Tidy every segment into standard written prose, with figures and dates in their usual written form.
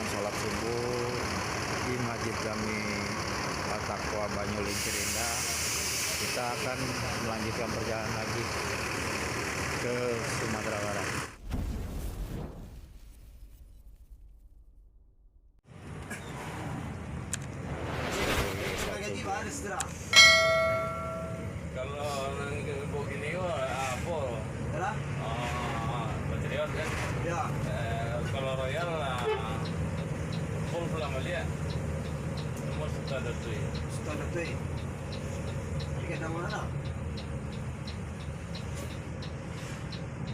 sholat subuh di Masjid Jami Al-Taqwa Banyuling Cirinda. Kita akan melanjutkan perjalanan lagi ke Sumatera Barat. Kalau nanti begini apa? Patriot kan? Ya. Kalau Royal full selama dia. Semua standar tuh. Standar tuh. Tiket nama mana?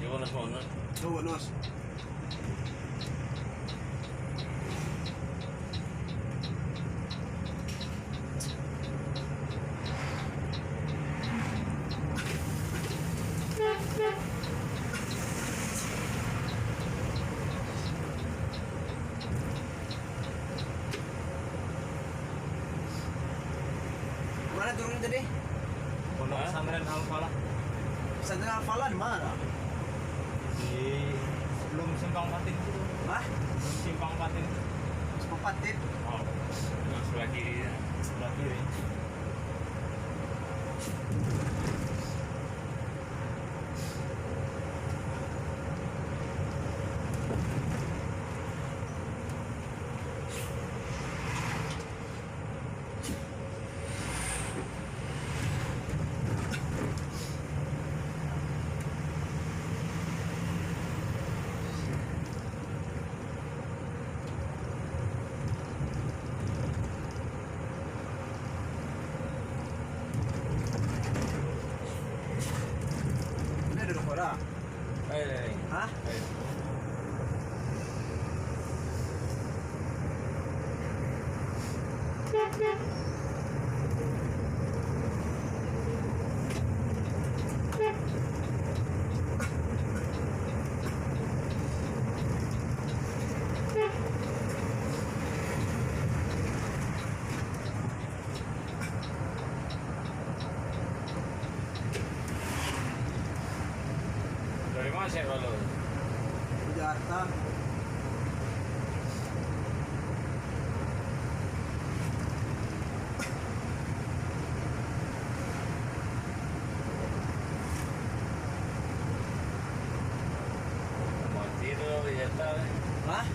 Jonas mana? Jonas. Mana turun tadi? Pondok Pesantren Al-Falah. Pesantren Al-Falah di mana? Di sebelum Simpang Patin itu. Hah? Simpang Patin. Sepapatit. Oh. Nah, sebelah kiri ya. Sebelah kiri. Ini ada Lokora. Hah? Dari mana sih kalau? Jakarta. Mati tuh ya tahu. Hah?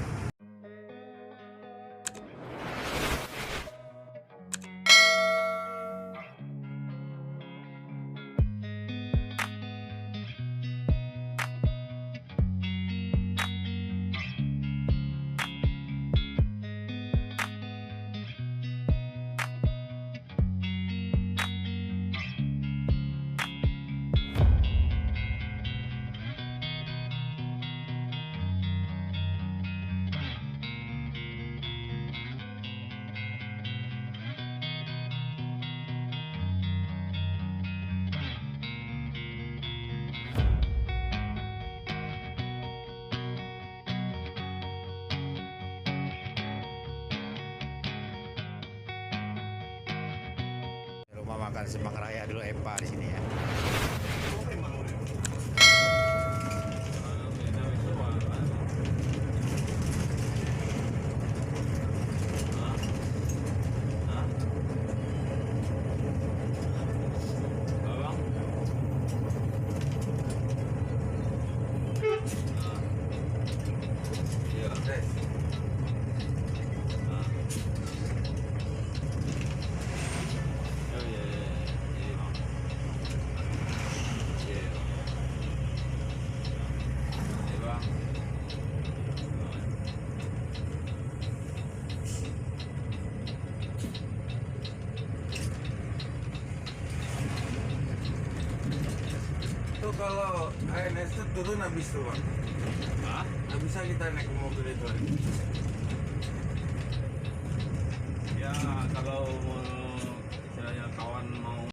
Rumah makan Semak Raya dulu Epa di sini ya. Tuh kalau ANS itu turun habis tuh bang. Hah? Nggak bisa kita naik ke mobil itu. Ya kalau istilahnya kawan mau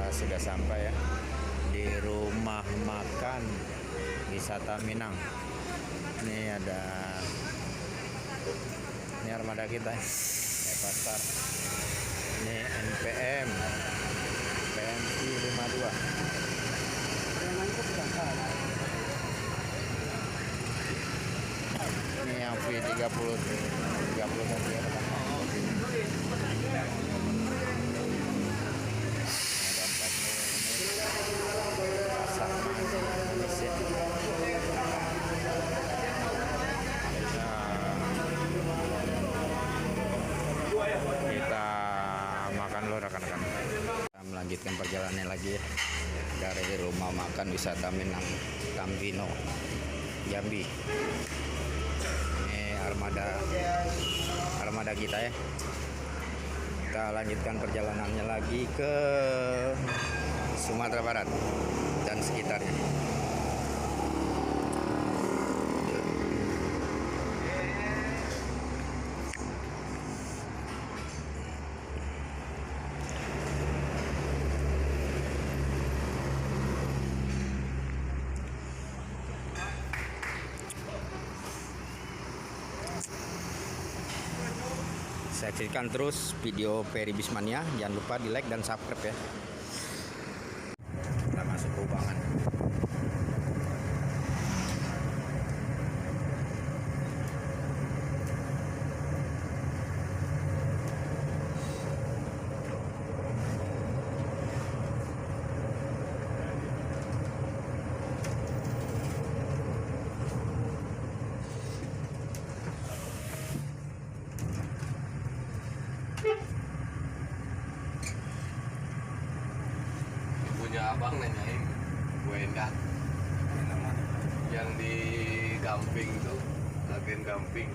sudah sampai ya di rumah makan wisata Minang. Ini ada armada kita ya, pasar. Ini NPM PMI 52. Ini yang V30 cm. Ada 40 menit pasar mesin. Kita makan dulu rekan-rekan. Kita melanjutkan perjalanan lagi ya, dari rumah makan wisata Minang Tambino Jambi. Ini armada kita ya. Kita lanjutkan perjalanannya lagi ke Sumatera Barat dan sekitarnya. Saksikan terus video Peri Bismania, jangan lupa di like dan subscribe ya. Kita masuk ke Ubangan. Punya abang nanyain gue enggak yang di Gamping tuh, agen Gamping.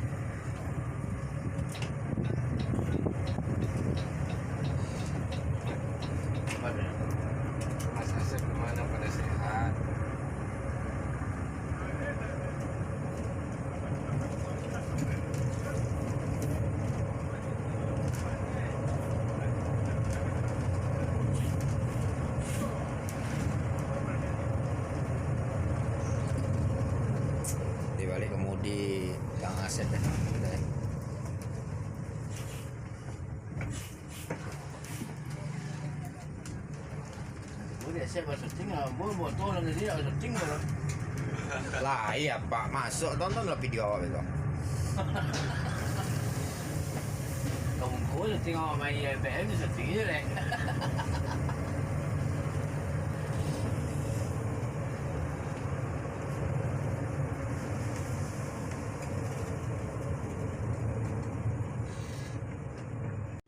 Mas Asep gimana, pada sehat? Dibalik kemudi Kang Asep ya. Udah ya. Udah saya masuk tinggal, mau motor dan dia masuk tinggal. Lah iya Pak, masuk tontonlah video awal itu. Kamu kau tinggal main IPM itu tinggal deh.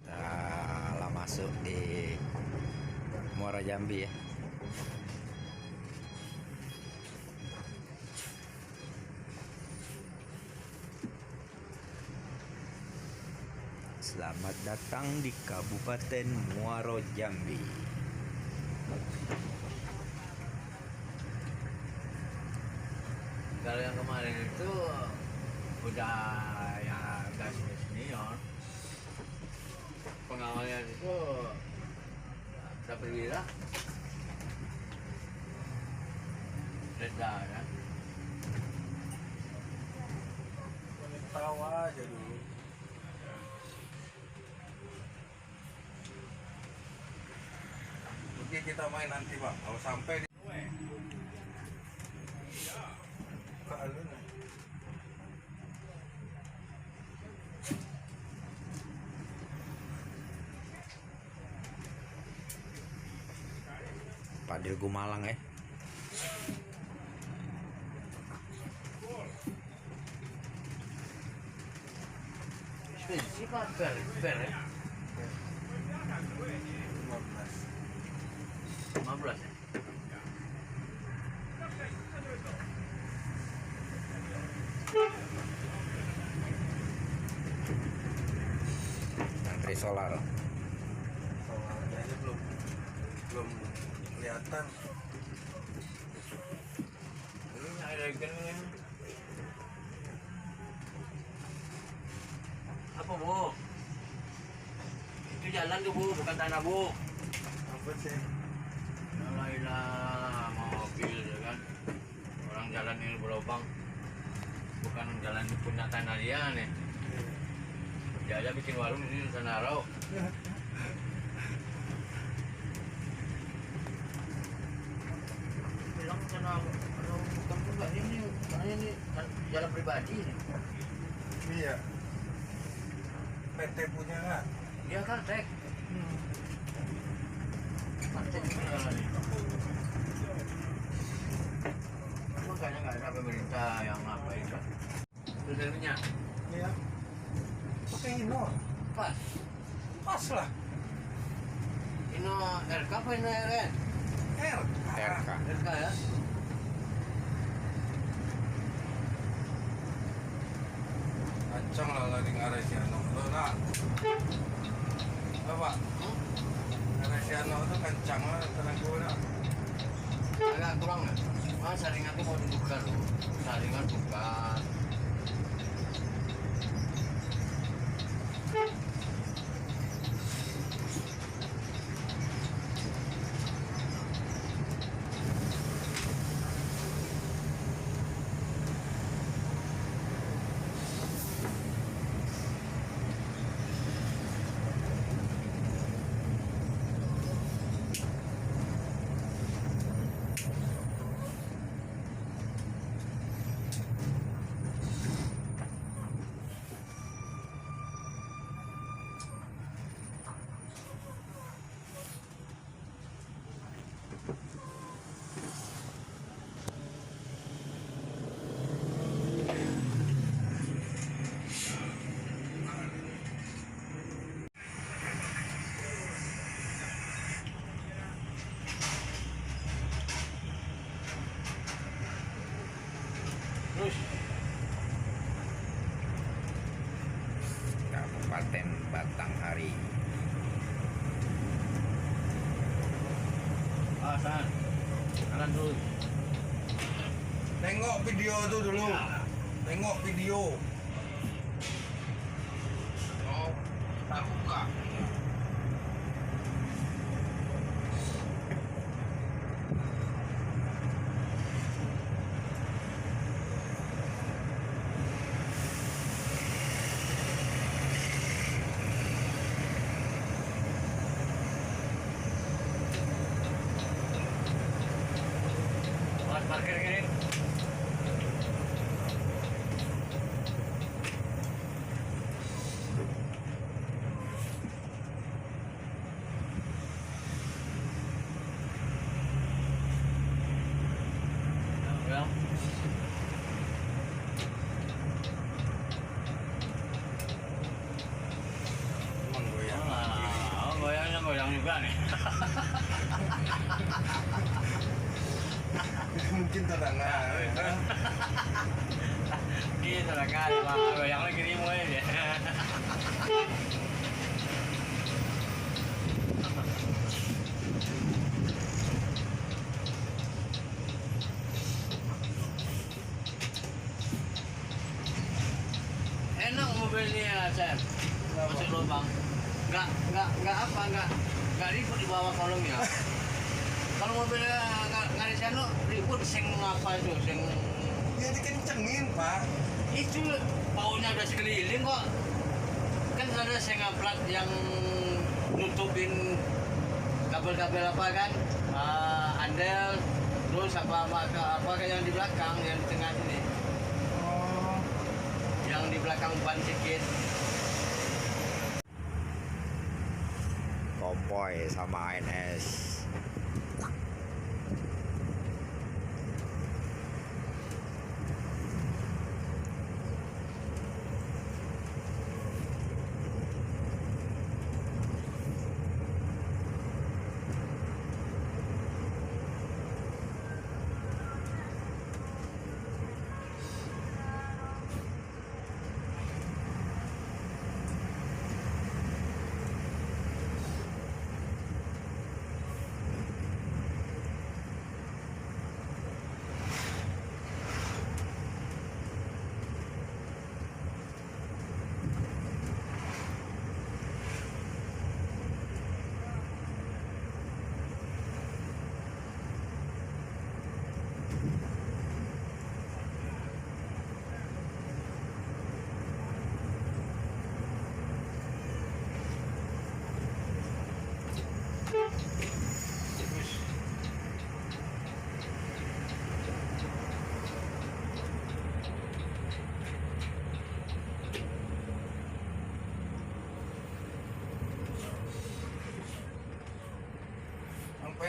Nah, masuk di Muara Jambi ya. Selamat datang di Kabupaten Muaro Jambi. Kalau yang kemarin itu udah ya gas senior, pengawalnya itu udah perwira, reda ya. Tahu aja dulu. Oke, kita main nanti bang. Kalau sampai di alun. Padil Gumalang ya. Spesifik kan ber ya. 15 ya. Antri solar. Soalnya belum kelihatan. Ini ada ikannya. Apa Bu? Itu jalan tuh Bu, bukan tanah Bu. Apa sih? jalan ini berlubang, bukan jalan punya tanah dia nih. Dia aja bikin warung di sini Sanarau. Bilang karena kampung nggak ini, soalnya ini kan jalan pribadi nih. Iya. PT punya nggak? Dia kan tek. Macet ini jalan ini. Makanya nggak ada pemerintah yang ngapain kan? Sudah minyak. Iya. Pakai Hino. Pas. Pas lah. Ini RK apa ini RN? RK. RK ya? Kencang lah lagi Ngaresiano. Tuh nak. Bapak. Ngaresiano tuh kencang lah tenang gue nak. Agak kurang ya? Saringan tuh mau dibuka loh. Saringan buka. Terus Kabupaten Batanghari. San, kanan dulu. Tengok video tuh dulu. Tengok video. Oh, tak buka. Alas parkir kiri. Ya. Emang goyang. Oh, goyangnya goyang juga nih. Mungkin tendangan. Gitu lah kan, goyang lagi kiri mulai dia. Enak mobilnya, Sam. Masuk lubang. Nggak ribut di bawah kolongnya. Kalau mobilnya nggak di sana ribut, seng apa itu, seng Ya dikencengin pak. itu baunya udah sekeliling kok. Kan ada seng plat yang nutupin kabel-kabel apa kan, andel, terus apa kayak yang di belakang, yang di tengah sini, Oh. yang di belakang ban sedikit. Konvoy sama ANS.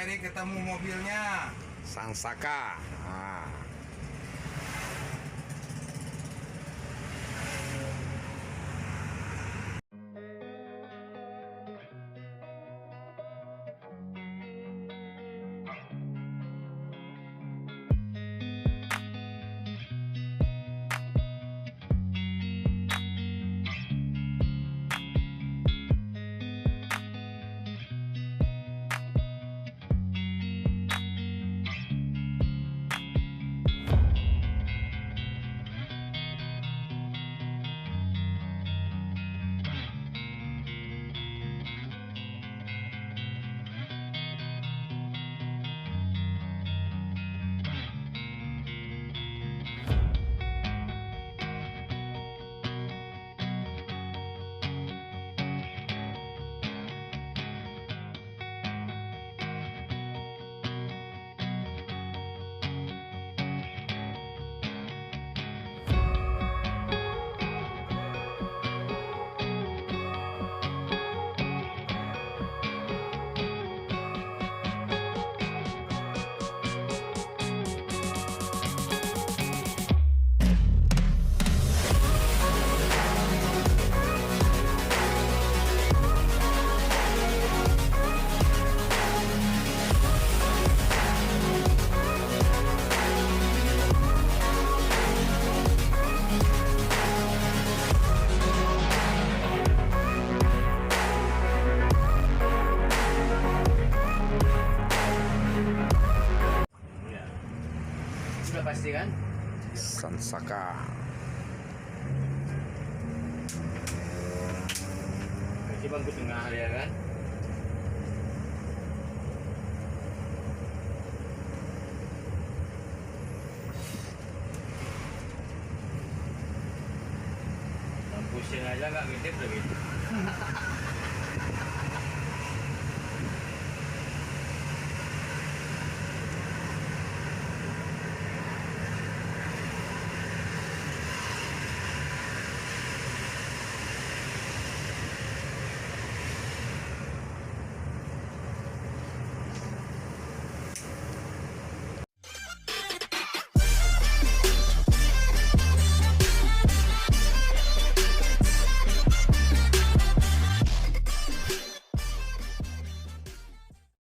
Peri ketemu mobilnya. Sansaka. Nah. Ya. Sudah pasti kan? Sansaka. Masih bangku tengah ya kan? Pusing aja nggak ngintip lagi.